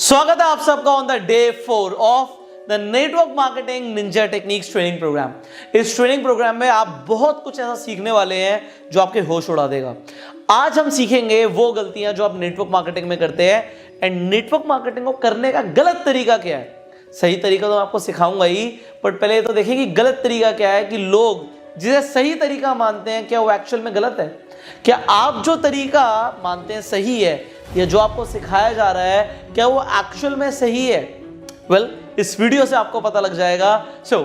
स्वागत है आप सबका on the day 4 of the network marketing ninja techniques training program. इस ट्रेनिंग प्रोग्राम में आप बहुत कुछ ऐसा सीखने वाले हैं जो आपके होश उड़ा देगा। आज हम सीखेंगे वो गलतियां जो आप नेटवर्क मार्केटिंग में करते हैं एंड नेटवर्क मार्केटिंग को करने का गलत तरीका क्या है। सही तरीका तो मैं आपको सिखाऊंगा ही, बट पहले तो देखिए कि गलत तरीका क्या है, कि लोग जिसे सही तरीका मानते हैं क्या वो एक्चुअल में गलत है। क्या आप जो तरीका मानते हैं सही है, या जो आपको सिखाया जा रहा है क्या वो एक्चुअल में सही है। वेल, इस वीडियो से आपको पता लग जाएगा।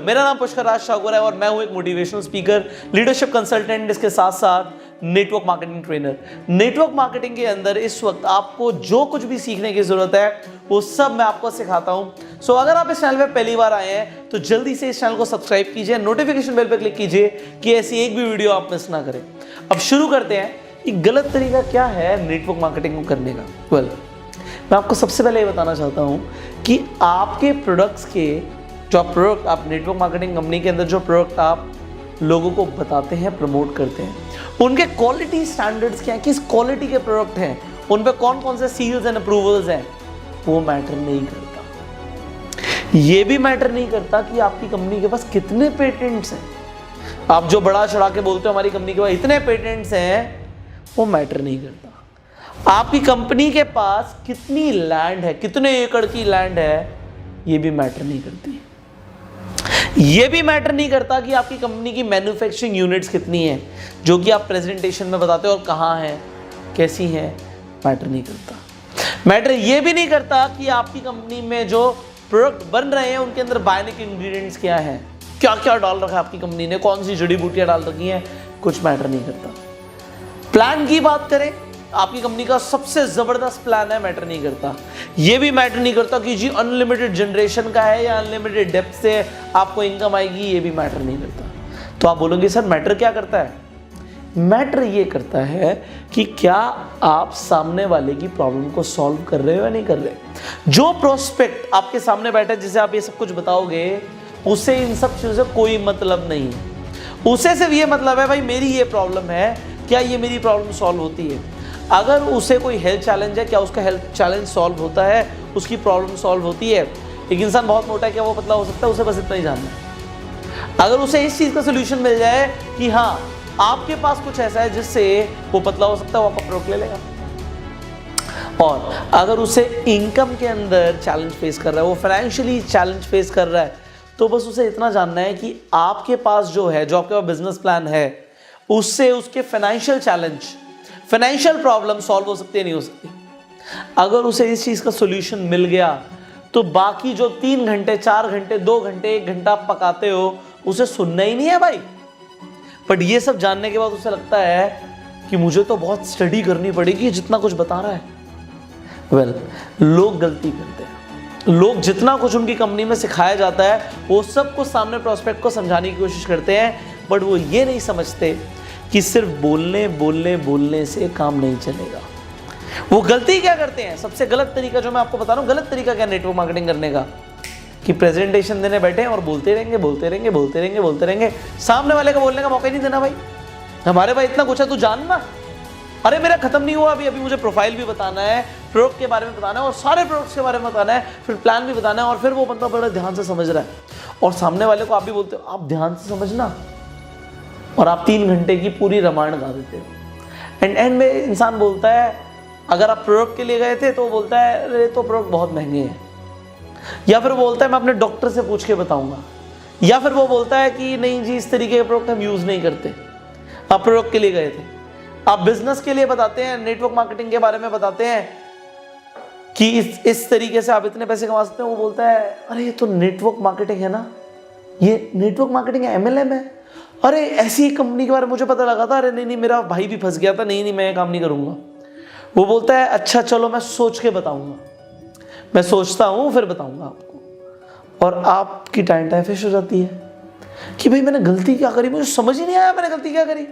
मेरा नाम पुष्कर राज ठाकुर है और मैं हूं एक मोटिवेशनल स्पीकर, लीडरशिप कंसल्टेंट, इसके साथ साथ network marketing trainer. Network marketing के अंदर इस वक्त आपको जो कुछ भी सीखने की जरूरत है वो सब मैं आपको सिखाता हूं। अगर आप इस चैनल पे पहली बार आए हैं तो जल्दी से इस चैनल को सब्सक्राइब कीजिए, नोटिफिकेशन बेल पर क्लिक कीजिए कि ऐसी एक भी वीडियो आप मिस ना करें। अब शुरू करते हैं कि गलत तरीका क्या है नेटवर्क मार्केटिंग को करने का। वेल, मैं आपको सबसे पहले ये बताना चाहता हूं कि आपके प्रोडक्ट्स के जो प्रोडक्ट आप नेटवर्क मार्केटिंग कंपनी के अंदर जो प्रोडक्ट आप लोगों को बताते हैं, प्रमोट करते हैं, उनके क्वालिटी स्टैंडर्ड्स क्या हैं, किस क्वालिटी के प्रोडक्ट हैं, उन पे कौन कौन से सील्स एंड अप्रूवल्स हैं, वो मैटर नहीं करता। ये भी मैटर नहीं करता कि आपकी कंपनी के पास कितने पेटेंट्स हैं। आप जो बड़ा चढ़ा के बोलते हो हमारी कंपनी के पास इतने पेटेंट्स हैं, वो मैटर नहीं करता। आपकी कंपनी के पास कितनी लैंड है, कितने एकड़ की लैंड है, ये भी मैटर नहीं करती। ये भी मैटर नहीं करता कि आपकी कंपनी की मैन्युफैक्चरिंग यूनिट्स कितनी हैं, जो कि आप प्रेजेंटेशन में बताते हो और कहाँ हैं, कैसी हैं, मैटर नहीं करता। मैटर ये भी नहीं करता कि आपकी कंपनी में जो प्रोडक्ट बन रहे हैं उनके अंदर बायोनिक इंग्रेडिएंट्स क्या हैं, क्या क्या डाल रखा है आपकी कंपनी ने, कौन सी जड़ी बूटियां डाल रखी हैं, कुछ मैटर नहीं करता। प्लान की बात करें, आपकी कंपनी का सबसे जबरदस्त प्लान है, मैटर नहीं करता। यह भी मैटर नहीं करता कि जी अनलिमिटेड जनरेशन का है या अनलिमिटेड डेप्थ से आपको इनकम आएगी, ये भी मैटर नहीं करता। तो आप बोलोगे सर मैटर क्या करता है? मैटर ये करता है कि क्या आप सामने वाले की प्रॉब्लम को सॉल्व कर रहे हो या नहीं कर रहे। जो प्रोस्पेक्ट आपके सामने बैठा है जिसे आप ये सब कुछ बताओगे, उसे इन सब चीजों से कोई मतलब नहीं है। उसे सिर्फ ये मतलब है भाई मेरी ये प्रॉब्लम है, क्या ये मेरी प्रॉब्लम सॉल्व होती है। अगर उसे कोई हेल्थ चैलेंज है, क्या उसका हेल्थ चैलेंज सॉल्व होता है, उसकी प्रॉब्लम सॉल्व होती है। एक इंसान बहुत मोटा है, क्या वो पतला हो सकता है, उसे बस इतना ही जानना है। अगर उसे इस चीज़ का सोल्यूशन मिल जाए कि हाँ आपके पास कुछ ऐसा है जिससे वो पतला हो सकता है, वो आपका प्रोडक्ट ले लेगा। और अगर उसे इनकम के अंदर चैलेंज फेस कर रहा है, वो फाइनेंशियली चैलेंज फेस कर रहा है, तो बस उसे इतना जानना है कि आपके पास जो है, जो आपके पास बिजनेस प्लान है, उससे उसके financial challenge, financial problem solve हो सकती है, नहीं हो सकती। अगर उसे इस चीज का सॉल्यूशन मिल गया तो बाकी जो 3 घंटे, 4 घंटे, 2 घंटे, 1 घंटा आप पकाते हो, उसे सुनना ही नहीं है भाई। बट ये सब जानने के बाद उसे लगता है कि मुझे तो बहुत स्टडी करनी पड़ेगी जितना कुछ बता रहा है। वेल, लोग गलती करते हैं। लोग जितना कुछ उनकी कंपनी में सिखाया जाता है वो सब कुछ सामने प्रोस्पेक्ट को समझाने की कोशिश करते हैं, बट वो ये नहीं समझते कि सिर्फ बोलने बोलने बोलने से काम नहीं चलेगा। वो गलती क्या करते हैं, सबसे गलत तरीका जो मैं आपको बता रहा हूँ, गलत तरीका क्या नेटवर्क मार्केटिंग करने का, कि प्रेजेंटेशन देने बैठे हैं और बोलते रहेंगे बोलते रहेंगे बोलते रहेंगे बोलते रहेंगे, सामने वाले को बोलने का मौका ही नहीं देना। भाई हमारे भाई इतना कुछ है, तू जानना। अरे मेरा खत्म नहीं हुआ अभी, अभी मुझे प्रोफाइल भी बताना है, प्रोडक्ट के बारे में बताना है और सारे प्रोडक्ट्स के बारे में बताना है, फिर प्लान भी बताना है, और फिर वो बंदा बड़ा ध्यान से समझ रहा है और सामने वाले को आप भी बोलते हो आप ध्यान से समझना, और आप 3 घंटे की पूरी रामायण गा देते हो। एंड में इंसान बोलता है, अगर आप प्रोडक्ट के लिए गए थे तो बोलता है अरे तो प्रोडक्ट बहुत महंगे हैं, या फिर बोलता है मैं अपने डॉक्टर से पूछ के बताऊंगा, या फिर वो बोलता है कि नहीं जी इस तरीके के प्रोडक्ट हम यूज नहीं करते। आप प्रोडक्ट के लिए गए थे, आप बिजनेस के लिए बताते हैं, नेटवर्क मार्केटिंग के बारे में बताते हैं कि इस तरीके से आप इतने पैसे कमा सकते हैं। वो बोलता है अरे ये तो नेटवर्क मार्केटिंग है ना, ये नेटवर्क मार्केटिंग है, MLM है। अरे ऐसी कंपनी के बारे में मुझे पता लगा था, अरे नहीं मेरा भाई भी फंस गया था, नहीं मैं काम नहीं करूंगा। वो बोलता है अच्छा चलो मैं सोच के बताऊंगा, मैं सोचता हूं फिर बताऊंगा आपको। और आपकी टाइम फिश हो जाती है कि भाई मैंने गलती क्या करी, मुझे समझ ही नहीं आया मैंने गलती क्या करी।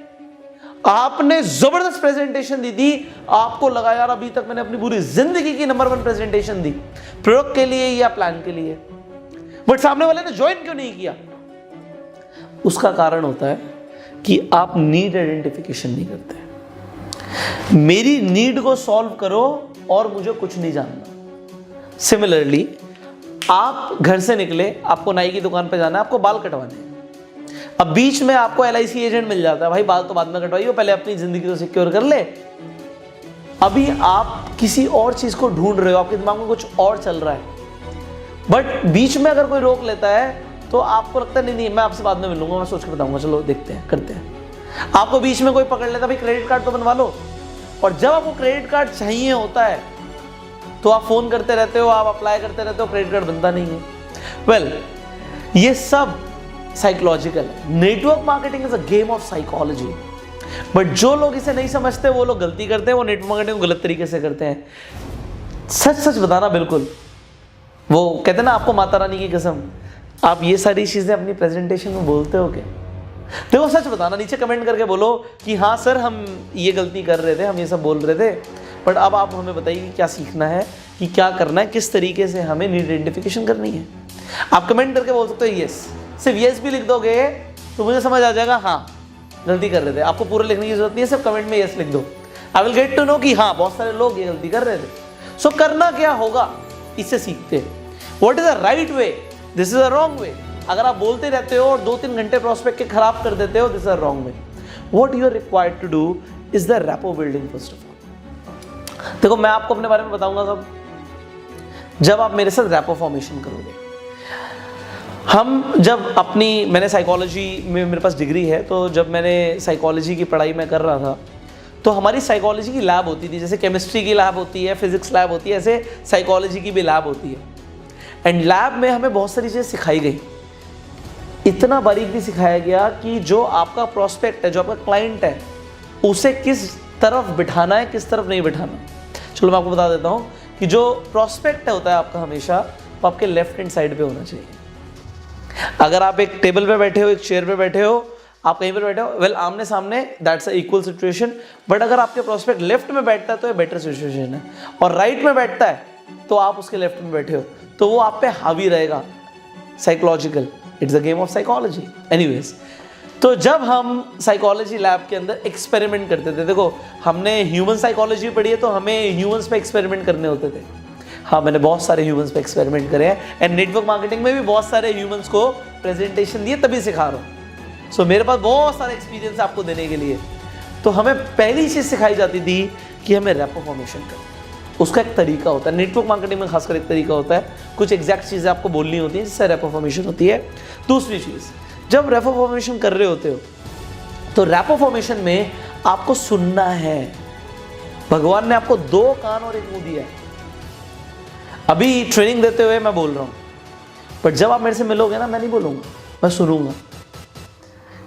आपने जबरदस्त प्रेजेंटेशन दी थी, आपको लगा यार अभी तक मैंने अपनी पूरी जिंदगी की नंबर 1 प्रेजेंटेशन दी, प्रोडक्ट के लिए या प्लान के लिए, बट सामने वाले ने ज्वाइन क्यों नहीं किया। उसका कारण होता है कि आप नीड आइडेंटिफिकेशन नहीं करते। मेरी नीड को सॉल्व करो और मुझे कुछ नहीं जानना। सिमिलरली आप घर से निकले, आपको नाई की दुकान पे जाना है, आपको बाल कटवाने हैं। अब बीच में आपको LIC एजेंट मिल जाता है, भाई बाल तो बाद में कटवाइए, पहले अपनी जिंदगी तो सिक्योर कर ले। अभी आप किसी और चीज को ढूंढ रहे हो, आपके दिमाग में कुछ और चल रहा है, बट बीच में अगर कोई रोक लेता है तो आपको लगता है नहीं नहीं मैं आपसे बाद में मिलूंगा, मैं सोच कर बताऊंगा, चलो देखते हैं करते हैं। आपको बीच में कोई पकड़ लेता है, भाई क्रेडिट कार्ड तो बनवा लो, और जब आपको क्रेडिट कार्ड चाहिए होता है तो आप फोन करते रहते हो, आप अप्लाई करते रहते हो, क्रेडिट कार्ड बनता नहीं है। वेल, ये सब साइकोलॉजिकल है। Network marketing is a game of psychology, but जो लोग इसे नहीं समझते वो लोग गलती करते हैं, वो नेटवर्क मार्केटिंग को गलत तरीके से करते हैं। सच सच बताना, बिल्कुल वो कहते हैं ना आपको माता रानी की कसम, आप ये सारी चीजें अपनी प्रेजेंटेशन में बोलते हो क्या? देखो सच बताना, नीचे कमेंट करके बोलो कि हाँ सर हम ये गलती कर रहे थे, हम ये सब बोल रहे थे, बट अब आप हमें बताइए कि क्या सीखना है, कि क्या करना है, किस तरीके से हमें नीड आइडेंटिफिकेशन करनी है। आप कमेंट करके बोल सकते हो यस, सिर्फ यस भी लिख दोगे तो मुझे समझ आ जाएगा हाँ गलती कर रहे थे। आपको पूरा लिखने की जरूरत नहीं है, सिर्फ कमेंट में यस लिख दो, I will get to know कि हाँ बहुत सारे लोग ये गलती कर रहे थे। सो करना क्या होगा, इससे सीखते हैं what is the right way, this is a wrong वे। अगर आप बोलते रहते हो और 2-3 घंटे प्रोस्पेक्ट के खराब कर देते हो, this is a wrong way. What you are required to do is the rapport building first of all. देखो मैं आपको अपने बारे में बताऊंगा कब, जब आप मेरे साथ रैपो फॉर्मेशन करोगे। हम जब अपनी, मैंने साइकोलॉजी में मेरे पास डिग्री है, तो जब मैंने साइकोलॉजी की पढ़ाई में कर रहा था तो हमारी साइकोलॉजी की लैब होती थी, जैसे केमिस्ट्री की लैब होती है, फिजिक्स लैब होती है, ऐसे साइकोलॉजी की भी लैब होती है। एंड लैब में हमें बहुत सारी चीज़ें सिखाई गई, इतना बारीकी सिखाया गया कि जो आपका प्रोस्पेक्ट है, जो आपका क्लाइंट है, उसे किस तरफ बिठाना है, किस तरफ नहीं बिठाना। चलो मैं आपको बता देता हूँ कि जो प्रोस्पेक्ट होता है आपका हमेशा, वो आपके लेफ्ट हैंड साइड पे होना चाहिए। अगर आप एक टेबल पे बैठे हो, एक चेयर पे बैठे हो, आप कहीं पर बैठे हो, वेल आमने सामने, that's a equal situation. But अगर आपके प्रोस्पेक्ट लेफ्ट में बैठता है तो ये बेटर सिचुएशन है, और राइट में बैठता है तो आप उसके लेफ्ट में बैठे हो, तो वो आप पे हावी रहेगा। Psychological, it's a game of psychology. Anyways, तो जब हम साइकोलॉजी लैब के अंदर एक्सपेरिमेंट करते थे, देखो हमने ह्यूमन साइकोलॉजी पढ़ी है तो हमें ह्यूमंस पे एक्सपेरिमेंट करने होते थे। हाँ, मैंने बहुत सारे ह्यूमंस पे एक्सपेरिमेंट करे हैं, एंड नेटवर्क मार्केटिंग में भी बहुत सारे ह्यूमंस को प्रेजेंटेशन दिए, तभी सिखा रहा हूँ। सो मेरे पास बहुत सारे एक्सपीरियंस है आपको देने के लिए। तो हमें पहली चीज़ सिखाई जाती थी कि हमें रैपो फॉर्मेशन करना, उसका एक तरीका होता है। नेटवर्क मार्केटिंग में खासकर एक तरीका होता है, कुछ एग्जैक्ट चीज़ें आपको बोलनी होती हैं जिससे रैपो फॉर्मेशन होती है। दूसरी चीज़, जब रैपो फॉर्मेशन कर रहे होते हो तो रैपो फॉर्मेशन में आपको सुनना है। भगवान ने आपको 2 कान और 1 मुंह दिया है। अभी ट्रेनिंग देते हुए मैं बोल रहा हूँ, बट जब आप मेरे से मिलोगे ना, मैं नहीं बोलूँगा, मैं सुनूंगा,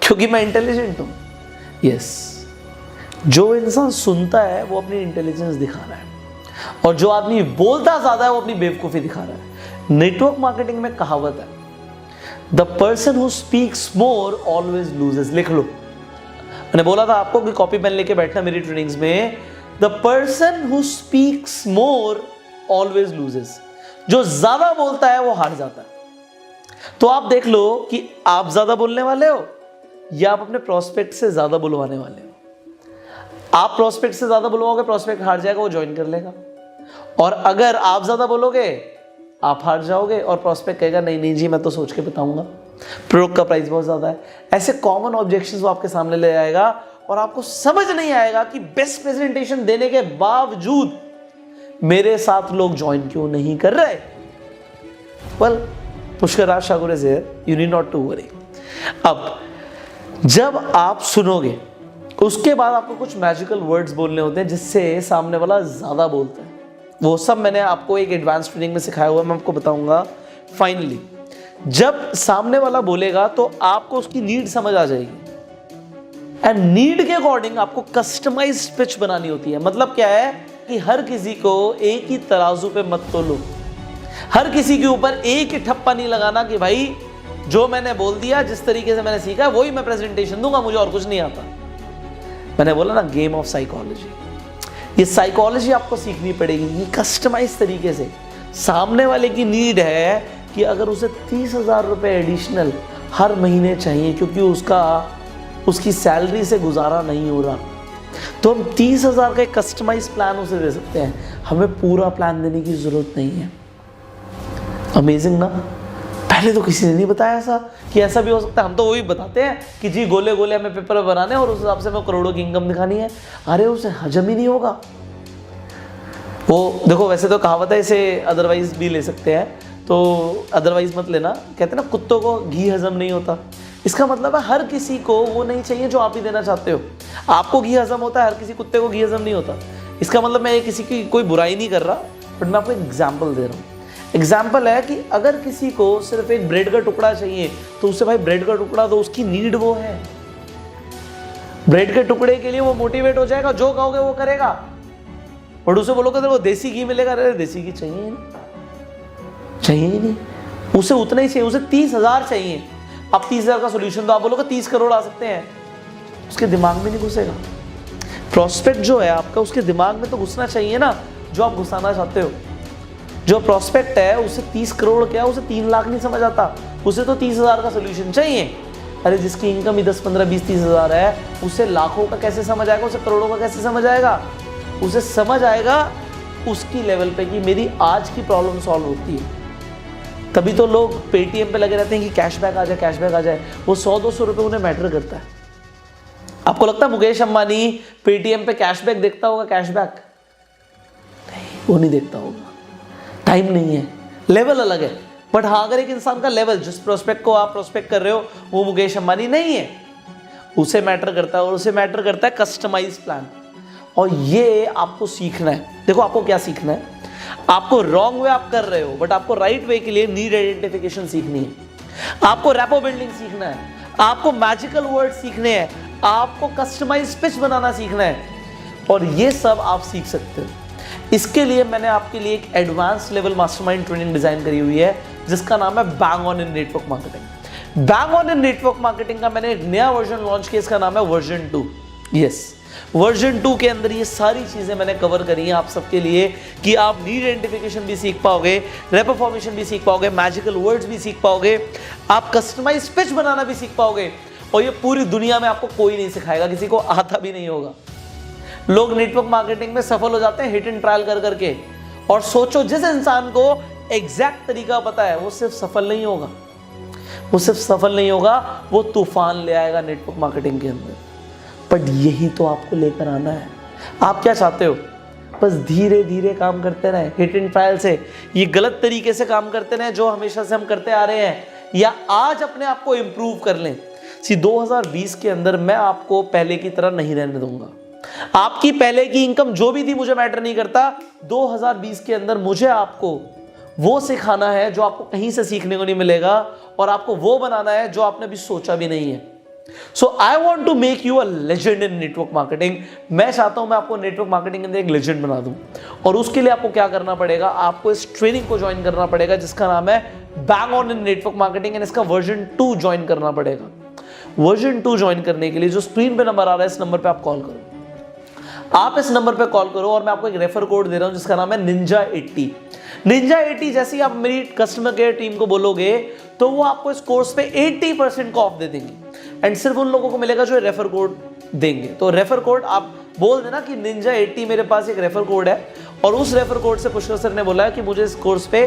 क्योंकि मैं इंटेलिजेंट हूँ। यस, जो इंसान सुनता है वो अपनी इंटेलिजेंस दिखा रहा है, और जो आदमी बोलता ज्यादा है वो अपनी बेवकूफ़ी दिखा रहा है। नेटवर्क मार्केटिंग में कहावत है, the person who speaks more always loses. लिख लो, मैंने बोला था आपको कि कॉपी पेन लेके बैठना मेरी ट्रेनिंग्स में। The person who speaks more always loses. जो ज्यादा बोलता है वो हार जाता है। तो आप देख लो कि आप ज्यादा बोलने वाले हो या आप अपने प्रोस्पेक्ट से ज्यादा बुलवाने वाले हो। आप प्रोस्पेक्ट से ज्यादा बुलवाओगे, प्रोस्पेक्ट हार जाएगा, वो ज्वाइन कर लेगा। और अगर आप ज्यादा बोलोगे, आप हार जाओगे और प्रोस्पेक्ट कहेगा नहीं नहीं जी मैं तो सोच के बताऊंगा, प्रोडक्ट का प्राइस बहुत ज्यादा है। ऐसे कॉमन ऑब्जेक्शंस वो आपके सामने ले आएगा, और आपको समझ नहीं आएगा कि बेस्ट प्रेजेंटेशन देने के बावजूद मेरे साथ लोग ज्वाइन क्यों नहीं कर रहे। Well, Pushkar Raj Thakur is here, you need not to worry. अब जब आप सुनोगे, उसके बाद आपको कुछ मैजिकल वर्ड्स बोलने होते हैं जिससे सामने वाला ज्यादा बोलता है। वो सब मैंने आपको एक एडवांस ट्रेनिंग में सिखाया हुआ है, मैं आपको बताऊंगा। फाइनली जब सामने वाला बोलेगा तो आपको उसकी नीड समझ आ जाएगी, एंड नीड के अकॉर्डिंग आपको कस्टमाइज्ड पिच बनानी होती है। मतलब क्या है कि हर किसी को एक ही तराजू पे मत तोलो, हर किसी के ऊपर एक ही ठप्पा नहीं लगाना कि भाई जो मैंने बोल दिया, जिस तरीके से मैंने सीखा है वही मैं प्रेजेंटेशन दूंगा, मुझे और कुछ नहीं आता। मैंने बोला ना, गेम ऑफ साइकोलॉजी। ये साइकोलॉजी आपको सीखनी पड़ेगी कि कस्टमाइज तरीके से। सामने वाले की नीड है कि अगर उसे 30,000 रुपये एडिशनल हर महीने चाहिए क्योंकि उसकी सैलरी से गुजारा नहीं हो रहा, तो हम 30,000 का एक कस्टमाइज प्लान उसे दे सकते हैं। हमें पूरा प्लान देने की ज़रूरत नहीं है। अमेजिंग ना। पहले तो किसी ने नहीं बताया ऐसा कि ऐसा भी हो सकता है। हम तो वही बताते हैं कि जी गोले गोले हमें पेपर बनाने और उस हिसाब से हमें करोड़ों की इनकम दिखानी है। अरे उसे हजम ही नहीं होगा वो। देखो वैसे तो कहावत है, इसे अदरवाइज भी ले सकते हैं, तो अदरवाइज मत लेना। कहते हैं ना कुत्तों को घी हजम नहीं होता। इसका मतलब है हर किसी को वो नहीं चाहिए जो आप ही देना चाहते हो। आपको घी हजम होता है, हर किसी कुत्ते को घी हजम नहीं होता। इसका मतलब मैं किसी की कोई बुराई नहीं कर रहा, बट मैं आपको एग्जाम्पल दे रहा हूँ। एग्जाम्पल है कि अगर किसी को सिर्फ एक ब्रेड का टुकड़ा चाहिए तो उसे भाई ब्रेड का टुकड़ा दो, उसकी नीड वो है। ब्रेड के टुकड़े के लिए वो मोटिवेट हो जाएगा, जो कहोगे वो करेगा। और उसे बोलोगे तेरे को देसी घी मिलेगा, अरे देसी घी चाहिए नहीं, चाहिए ही नहीं। उसे उतना ही चाहिए, उसे 30,000 चाहिए। अब 30,000 का सोल्यूशन तो आप बोलोगे 30 करोड़ आ सकते हैं, उसके दिमाग में नहीं घुसेगा। प्रोस्पेक्ट जो है आपका, उसके दिमाग में तो घुसना चाहिए ना जो आप घुसाना चाहते हो। जो प्रोस्पेक्ट है उसे 30 करोड़ क्या, उसे 3 लाख नहीं समझ आता, उसे तो 30,000 का सोल्यूशन चाहिए। अरे जिसकी इनकम ही 10, 15, 20, 30,000 है, उसे लाखों का कैसे समझ आएगा, उसे करोड़ों का कैसे समझ आएगा? उसे समझ आएगा उसकी लेवल पे कि मेरी आज की प्रॉब्लम सॉल्व होती है। तभी तो लोग पेटीएम पे लगे रहते हैं कि कैशबैक आ जाए, कैशबैक आ जाए। वो 100-200 रुपये उन्हें मैटर करता है। आपको लगता है मुकेश अंबानी पेटीएम पे कैशबैक देखता होगा? कैशबैक नहीं, वो नहीं देखता होगा, टाइम नहीं है, लेवल अलग है। बट हाँ, अगर एक इंसान का लेवल, जिस प्रोस्पेक्ट को आप प्रोस्पेक्ट कर रहे हो वो मुकेश अंबानी नहीं है, उसे मैटर करता है। और उसे मैटर करता है कस्टमाइज प्लान। और ये आपको सीखना है। देखो आपको क्या सीखना है, आपको रॉन्ग वे आप कर रहे हो, बट आपको राइट वे के लिए नीड आइडेंटिफिकेशन सीखनी है। आपको रैपो बिल्डिंग सीखना है, आपको मैजिकल वर्ड सीखने हैं, आपको कस्टमाइज पिच बनाना सीखना है। और ये सब आप सीख सकते हो। इसके लिए मैंने आपके लिए एक advance level mastermind training design करी हुई है जिसका नाम है bang on in network marketing. Bang on in network marketing का मैंने एक नया वर्जन लॉन्च किया, इसका नाम है वर्जन 2। यस, वर्जन 2 के अंदर ये सारी चीजें मैंने कवर करी हैं आप सबके लिए कि आप नीड आइडेंटिफिकेशन भी सीख पाओगे, रैपो फॉर्मेशन भी सीख पाओगे, मैजिकल वर्ड्स भी सीख पाओगे, आप कस्टमाइज पिच बनाना भी सीख पाओगे। और ये पूरी दुनिया में आपको कोई नहीं सिखाएगा, किसी को आता भी नहीं होगा। लोग नेटवर्क मार्केटिंग में सफल हो जाते हैं हिट एंड ट्रायल कर करके। और सोचो जिस इंसान को एग्जैक्ट तरीका पता है वो सिर्फ सफल नहीं होगा, वो सिर्फ सफल नहीं होगा, वो तूफान ले आएगा नेटवर्क मार्केटिंग के अंदर। बट यही तो आपको लेकर आना है। आप क्या चाहते हो? बस धीरे धीरे काम करते रहे, हिट एंड ट्रायल से, ये गलत तरीके से काम करते रहे जो हमेशा से हम करते आ रहे हैं, या आज अपने आप को इंप्रूव कर लें। 2020 के अंदर मैं आपको पहले की तरह नहीं रहने दूंगा। आपकी पहले की इनकम जो भी थी मुझे मैटर नहीं करता। 2020 के अंदर मुझे आपको वो सिखाना है जो आपको कहीं से सीखने को नहीं मिलेगा, और आपको वो बनाना है जो आपने अभी सोचा भी नहीं है। So I want to make you a legend in network marketing. मैं चाहता हूं मैं आपको नेटवर्क मार्केटिंग के अंदर एक लेजेंड बना दूं। और उसके लिए आपको क्या करना पड़ेगा, आपको इस ट्रेनिंग को ज्वाइन करना पड़ेगा जिसका नाम है bang on in network marketing, and इसका वर्जन 2 ज्वाइन करना पड़ेगा। वर्जन 2 ज्वाइन करने के लिए जो स्क्रीन पे नंबर आ रहा है, इस नंबर पे आप कॉल करो। आप इस नंबर पे कॉल करो और मैं आपको एक रेफर कोड दे रहा हूं जिसका नाम है Ninja80। Ninja80 जैसे ही आप मेरी कस्टमर केयर टीम को बोलोगे तो वो आपको इस कोर्स पे 80% को ऑफ दे देंगे, एंड सिर्फ उन लोगों को मिलेगा जो रेफर कोड देंगे। तो रेफर कोड आप बोल देना कि Ninja80 मेरे पास एक रेफर कोड है, और उस रेफर कोड से पुष्कर सर ने बोला है कि मुझे इस कोर्स पे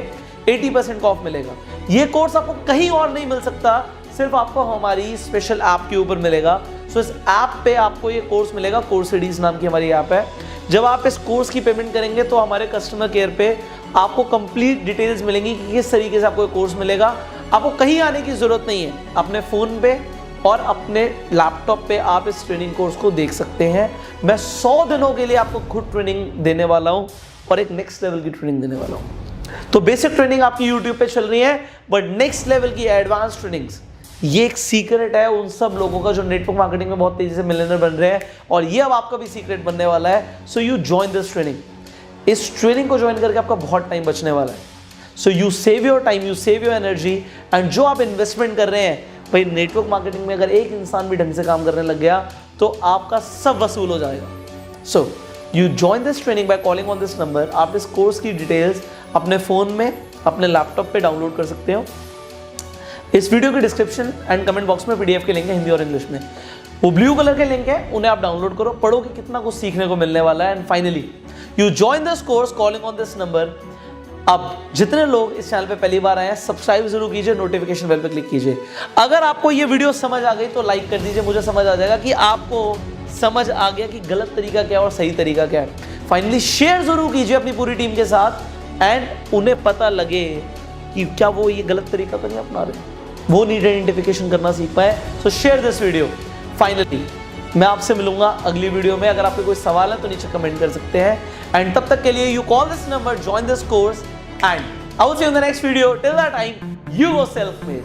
80% का ऑफ मिलेगा। ये कोर्स आपको कहीं और नहीं मिल सकता, सिर्फ आपको हमारी स्पेशल ऐप के ऊपर मिलेगा। सो इस ऐप पे आपको ये कोर्स मिलेगा, कोर्सेडीज नाम की हमारी ऐप है। जब आप इस कोर्स की पेमेंट करेंगे तो हमारे कस्टमर केयर पे आपको कंप्लीट डिटेल्स मिलेंगी कि किस तरीके से आपको ये कोर्स मिलेगा। आपको कहीं आने की जरूरत नहीं है, अपने फ़ोन पे और अपने लैपटॉप पे आप इस ट्रेनिंग कोर्स को देख सकते हैं। मैं 100 दिनों के लिए आपको खुद ट्रेनिंग देने वाला हूँ और एक नेक्स्ट लेवल की ट्रेनिंग देने वाला हूँ। तो बेसिक ट्रेनिंग आपकी यूट्यूब पे चल रही है, बट नेक्स्ट लेवल की एडवांस ट्रेनिंग्स, ये एक सीक्रेट है उन सब लोगों का जो नेटवर्क मार्केटिंग में बहुत तेजी से मिलियनेयर बन रहे हैं, और ये अब आपका भी सीक्रेट बनने वाला है। So you join this training. इस ट्रेनिंग को ज्वाइन करके आपका बहुत टाइम बचने वाला है। So you save your time, you save your energy, and जो आप इन्वेस्टमेंट कर रहे हैं भाई नेटवर्क मार्केटिंग में, अगर एक इंसान भी ढंग से काम करने लग गया तो आपका सब वसूल हो जाएगा। So you join this training by calling on this number. आप इस कोर्स की डिटेल्स अपने फ़ोन में, अपने लैपटॉप पे डाउनलोड कर सकते हो। इस वीडियो के डिस्क्रिप्शन एंड कमेंट बॉक्स में पीडीएफ के लिंक है हिंदी और इंग्लिश में। वो ब्लू कलर के लिंक है, उन्हें आप डाउनलोड करो, पढ़ो कि कितना कुछ सीखने को मिलने वाला है। And finally you join this course calling on this number. अब जितने लोग इस चैनल पे पहली बार आए हैं, सब्सक्राइब जरूर कीजिए, नोटिफिकेशन बेल पे क्लिक कीजिए। अगर आपको ये वीडियो समझ आ गई तो लाइक कर दीजिए, मुझे समझ आ जाएगा कि आपको समझ आ गया कि गलत तरीका क्या है और सही तरीका क्या है। फाइनली शेयर जरूर कीजिए अपनी पूरी टीम के साथ एंड उन्हें पता लगे कि क्या वो ये गलत तरीका तो नहीं अपना रहे, वो नीड आइडेंटिफिकेशन करना सीख पाए। सो शेयर दिस वीडियो। फाइनली मैं आपसे मिलूंगा अगली वीडियो में। अगर आपके कोई सवाल है तो नीचे कमेंट कर सकते हैं एंड तब तक के लिए you call this number, join this course and I will see you in the next video. Till that time you go self made.